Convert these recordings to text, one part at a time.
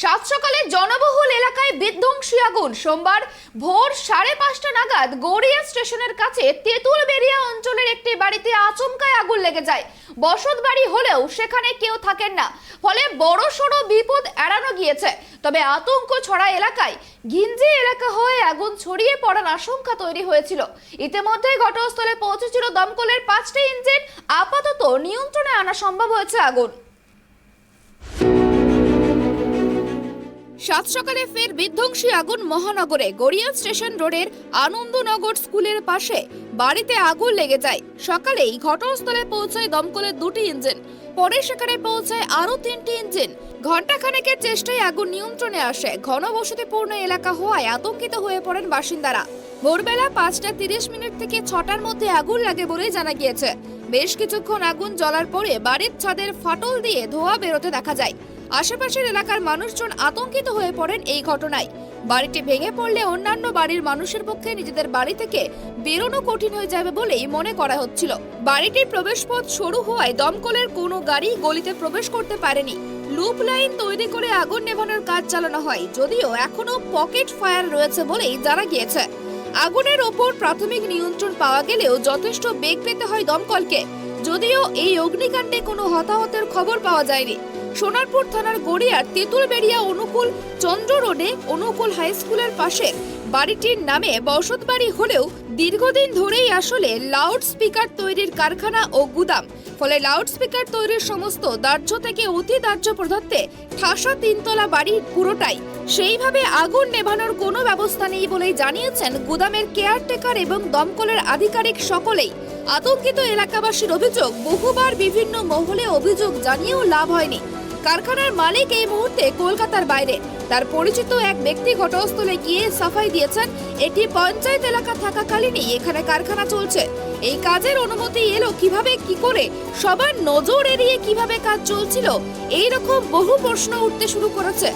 সাত সকালে জনবহুল এলাকায় বিধ্বংসী আগুন। সোমবার ভোর 5:30 নাগাদ গড়িয়া স্টেশনের কাছে তেঁতুলবেড়িয়া অঞ্চলের একটি বাড়িতে আচমকায় আগুন লেগে যায়। বসত বাড়ি হলেও সেখানে কেউ থাকেন না, ফলে বড়সড় বিপদ এড়ানো গিয়েছে। তবে আতঙ্ক ছড়া এলাকায় ঘিঞ্জি এলাকা হয়ে আগুন ছড়িয়ে পড়ার আশঙ্কা তৈরি হয়েছিল। ইতিমধ্যে ঘটনাস্থলে পৌঁছেছিল দমকলের 5টি ইঞ্জিন। আপাতত নিয়ন্ত্রণে আনা সম্ভব হয়েছে আগুন। সাত সকালে ফের বিধ্বংসী আগুন মহানগরে গড়িয়া স্টেশন রোডের আনন্দনগর স্কুলের পাশে বাড়িতে আগুন লেগে যায়। সকালেই ঘটনাস্থলে পৌঁছায় দমকলের 2টি ইঞ্জিন, পরে সেখানে পৌঁছায় আরো 3টি ইঞ্জিন। ঘণ্টাখানেকের চেষ্টায় আগুন নিয়ন্ত্রণে আসে। ঘনবসতিপূর্ণ এলাকা হওয়ায় আতঙ্কিত হয়ে পড়েন বাসিন্দারা। ভোরবেলা 5:30 থেকে 6টার মধ্যে আগুন লাগে বলে জানা গিয়েছে। বেশ কিছুক্ষণ আগুন জ্বলার পরে বাড়ির ছাদের ফাটল দিয়ে ধোঁয়া বেরোতে দেখা যায়। আশেপাশের এলাকার মানুষজন আতঙ্কিত হয়ে পড়েন এই ঘটনায়। বাড়িটি ভেঙে পড়লে অন্যান্য বাড়ির মানুষের পক্ষে নিজেদের বাড়ি থেকে বেরোনো কঠিন হয়ে যাবে বলেই মনে করা হচ্ছিল। বাড়িটির প্রবেশপথ সরু হওয়ায় দমকলের কোনো গাড়ি গলিতে প্রবেশ করতে পারেনি। লুপ লাইন তৈরি করে আগুন নেভানোর কাজ চালানো হয়, যদিও এখনো পকেট ফায়ার রয়েছে বলেই জানা গিয়েছে। আগুনের ওপর প্রাথমিক নিয়ন্ত্রণ পাওয়া গেলেও যথেষ্ট বেগ পেতে হয় দমকলকে। যদিও এই অগ্নিকাণ্ডে কোনো হতাহতের খবর পাওয়া যায়নি। সোনারপুর থানার গড়িয়ার তেঁতুলবেড়িয়া অনুকূল চন্দ্র রোডে অনুকূল হাই স্কুলের পাশে বাড়িটির নামে বসত বাড়ি হলেও দীর্ঘদিন ধরেই আসলে লাউড স্পিকার তৈরির কারখানা ও গুদাম। ফলে লাউড স্পিকার তৈরির সমস্ত দাহ্য থেকে অতি দাহ্য পদার্থে ঠাসা 3তলা বাড়ি পুরোটাই। সেইভাবে আগুন নেভানোর কোনো ব্যবস্থা নেই বলেই জানিয়েছেন গুদামের কেয়ারটেকার এবং দমকলের আধিকারিক সকলেই। আতঙ্কিত এলাকাবাসীর অভিযোগ, বহুবার বিভিন্ন মহলে অভিযোগ জানিয়েও লাভ হয়নি। কারখানার মালিক এই মুহূর্তে কলকাতার বাইরে। তার পরিচিত এক ব্যক্তি ঘটনাস্থলে গিয়ে সাফাই দিয়েছেন, এটি পঞ্চায়েত এলাকা থাকাকালীনই এখানে কারখানা চলছে। এই কাজের অনুমতি এলো কিভাবে, কি করে, সবার নজর এড়িয়ে কিভাবে কাজ চলছিল, এই রকম বহু প্রশ্ন উঠতে শুরু করেছে।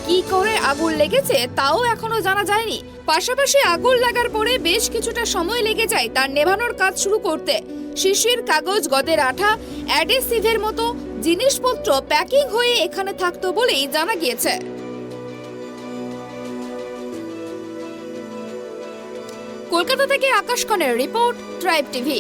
কি করে আগুন লেগেছে তাও এখনো জানা যায়নি। পাশাপাশি আগুন লাগার পরে বেশ কিছুটা সময় লেগে যায় তার নেভানোর কাজ শুরু করতে। শিশির, কাগজ, গদের আঠা, অ্যাডহেসিভের মতো জিনিসপত্র প্যাকিং হয়ে এখানে থাকতো বলেই জানা গিয়েছে। কলকাতা থেকে আকাশ খানের রিপোর্ট, ট্রাইব টিভি।